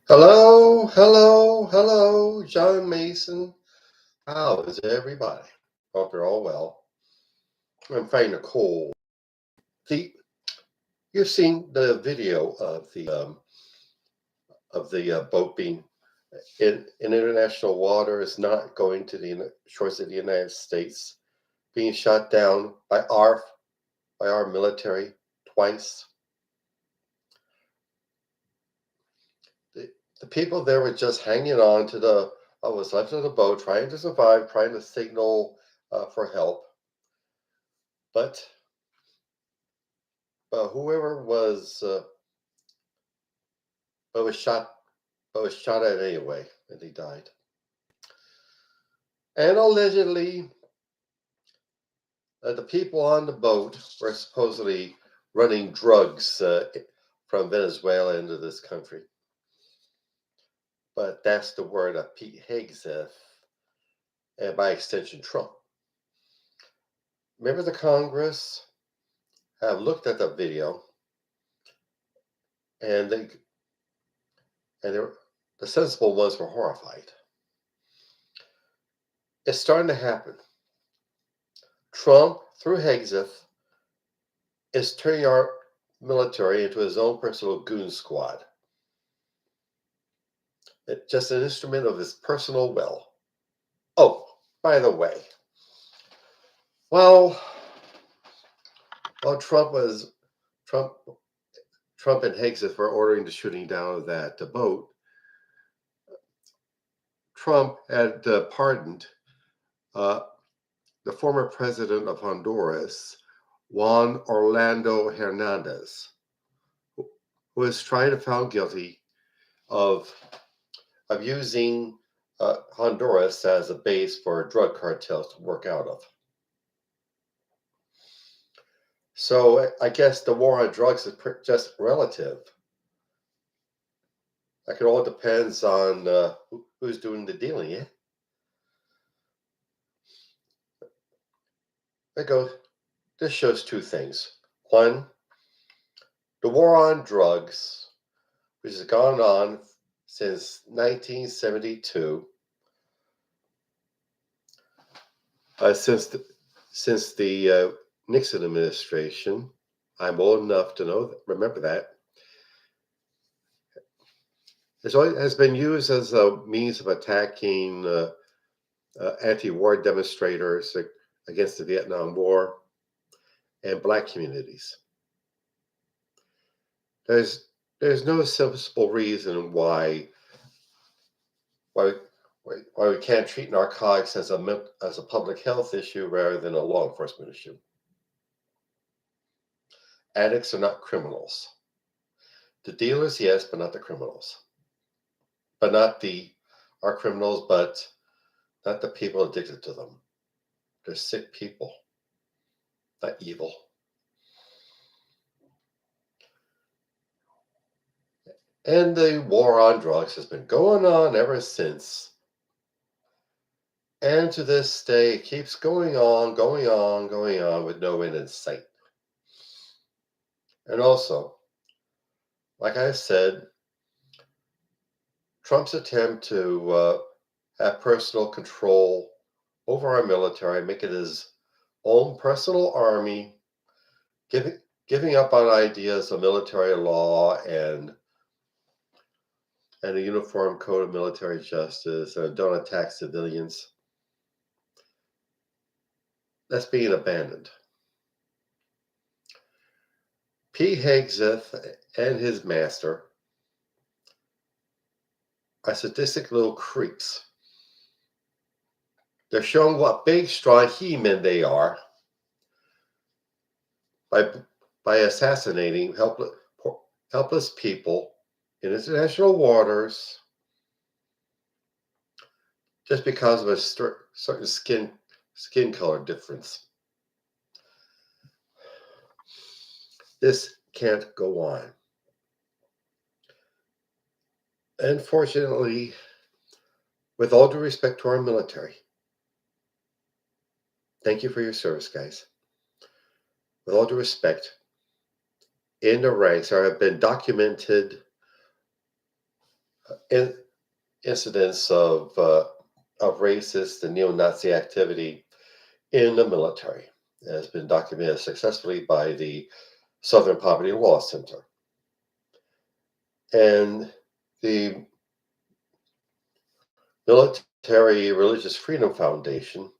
Hello, hello, hello, John Mason. How is everybody? Hope you're all well. I'm fighting a cold. The you've seen the video of the boat being in international waters, not going to the shores of the United States, being shot down by our military twice. The, the people there were just hanging on to what was left of the boat, trying to survive, trying to signal for help. But whoever but was shot, but was shot at anyway, and he died. And allegedly, the people on the boat were supposedly running drugs from Venezuela into this country. But that's the word of Pete Hegseth, and by extension, Trump. Members of Congress have looked at the video, and the sensible ones were horrified. It's starting to happen. Trump, through Hegseth, is turning our military into his own personal goon squad. It's just an instrument of his personal will. Oh, by the way, while Trump and Hegseth were ordering the shooting down of that boat, Trump had pardoned the former president of Honduras, Juan Orlando Hernandez, who was tried and found guilty of using Honduras as a base for drug cartels to work out of. So I guess the war on drugs is just relative. Like it all depends on who's doing the dealing. Yeah. This shows two things. One, the war on drugs, which has gone on since 1972, since the Nixon administration. I'm old enough to remember that. Has been used as a means of attacking anti-war demonstrators against the Vietnam War and Black communities. There's no sensible reason why we can't treat narcotics as a public health issue rather than a law enforcement issue. Addicts are not criminals. The dealers, yes, but not the criminals. But are criminals, but not the people addicted to them. They're sick people, not evil. And the war on drugs has been going on ever since. And to this day, it keeps going on with no end in sight. And also, like I said, Trump's attempt to have personal control over our military, make it his own personal army, giving up on ideas of military law and a uniform code of military justice, and don't attack civilians. That's being abandoned. Pete Hegseth and his master are sadistic little creeps. They're showing what big, strong he-men they are by assassinating helpless people in international waters just because of a certain skin color difference. This can't go on. Unfortunately, with all due respect to our military, thank you for your service, guys. With all due respect, in the ranks there have been documented incidents of racist and neo-Nazi activity in the military. It has been documented successfully by the Southern Poverty Law Center. And the Military Religious Freedom Foundation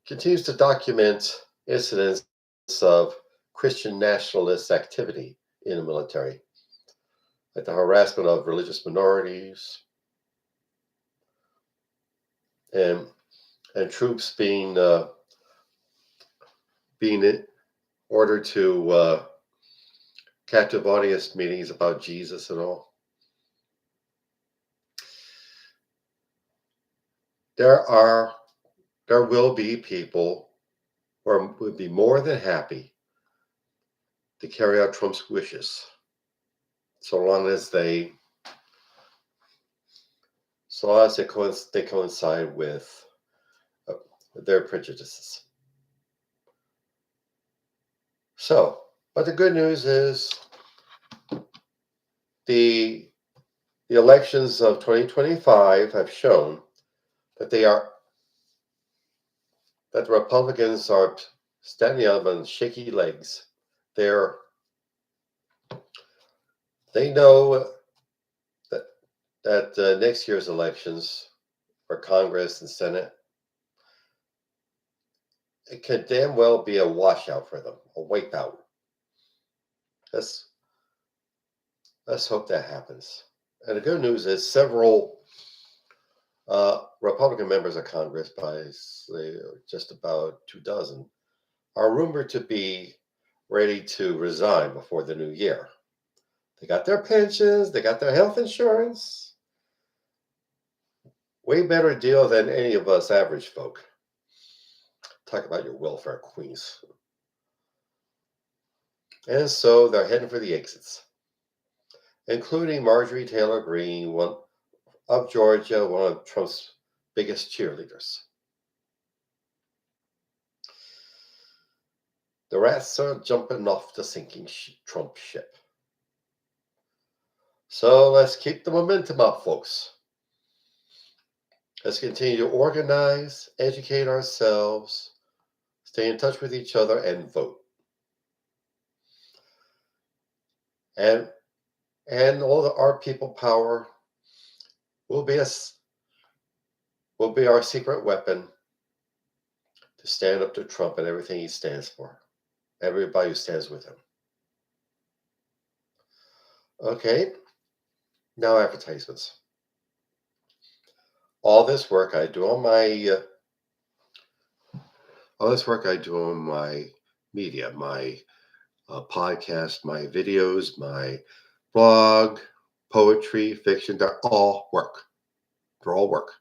continues to document incidents of Christian nationalist activity in the military, like the harassment of religious minorities and troops being ordered to captive audience meetings about Jesus and all. There will be people who would be more than happy to carry out Trump's wishes, so long as they coincide with their prejudices. So, but the good news is the elections of 2025 have shown that the Republicans are standing up on shaky legs. They know that next year's elections for Congress and Senate, it could damn well be a washout for them, a wipeout. Let's hope that happens. And the good news is several Republican members of Congress, by just about 24, are rumored to be ready to resign before the new year. They got their pensions, they got their health insurance. Way better deal than any of us average folk. Talk about your welfare queens. And so they're heading for the exits, including Marjorie Taylor Greene, one of Georgia, one of Trump's biggest cheerleaders. The rats are jumping off the sinking Trump ship. So let's keep the momentum up, folks. Let's continue to organize, educate ourselves, stay in touch with each other, and vote. And all our people power will be our secret weapon to stand up to Trump and everything he stands for. Everybody who stands with him. Okay, now advertisements. All this work I do on my media, my podcast, my videos, my blog, poetry, fiction, they're all work. They're all work.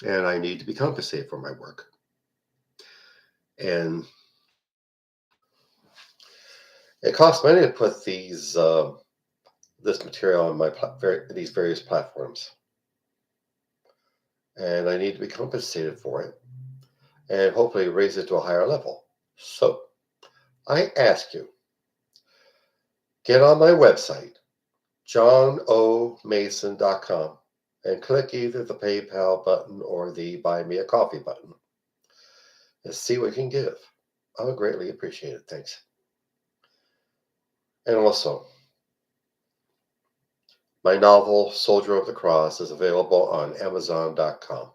And I need to be compensated for my work. And it costs money to put this material on these various platforms. And I need to be compensated for it and hopefully raise it to a higher level. So I ask you, get on my website, johnomason.com, and click either the PayPal button or the Buy Me a Coffee button and see what you can give. I would greatly appreciate it. Thanks. And also, my novel, Soldier of the Cross, is available on Amazon.com.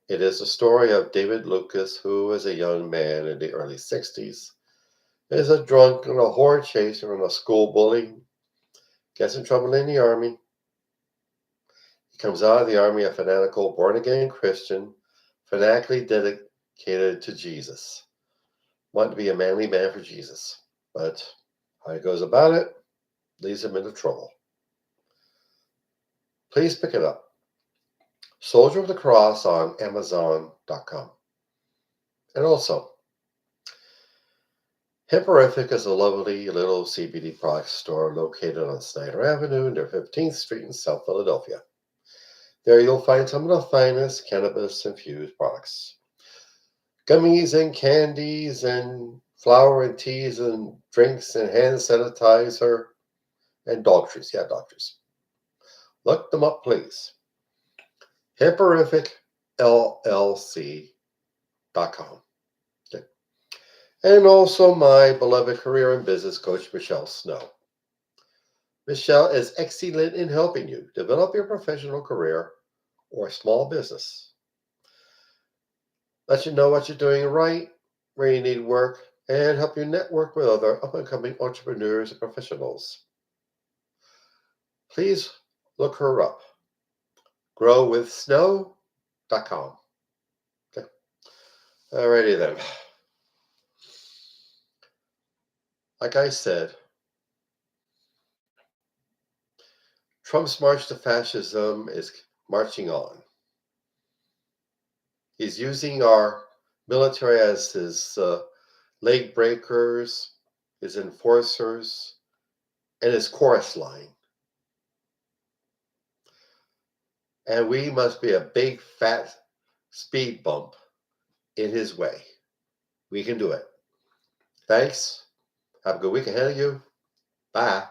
It is the story of David Lucas, who, as a young man in the early 60s, is a drunk and a whore chaser and a school bully, gets in trouble in the army. He comes out of the army a fanatical, born-again Christian, fanatically dedicated to Jesus, wanting to be a manly man for Jesus. But how he goes about it leads him into trouble. Please pick it up. Soldier of the Cross on Amazon.com. And also, Hipporific is a lovely little CBD product store located on Snyder Avenue near 15th Street in South Philadelphia. There you'll find some of the finest cannabis-infused products. Gummies and candies and flower and teas and drinks and hand sanitizer and doctors. Yeah, doctors. Look them up, please. HipperificLLC.com. Okay. And also my beloved career and business coach, Michelle Snow. Michelle is excellent in helping you develop your professional career or small business. Let you know what you're doing right, where you need work, and help you network with other up-and-coming entrepreneurs and professionals. Please look her up. growwithsnow.com. Okay. Alrighty then. Like I said, Trump's march to fascism is marching on. He's using our military as his leg breakers, his enforcers, and his chorus line. And we must be a big fat speed bump in his way. We can do it. Thanks. Have a good week ahead of you. Bye.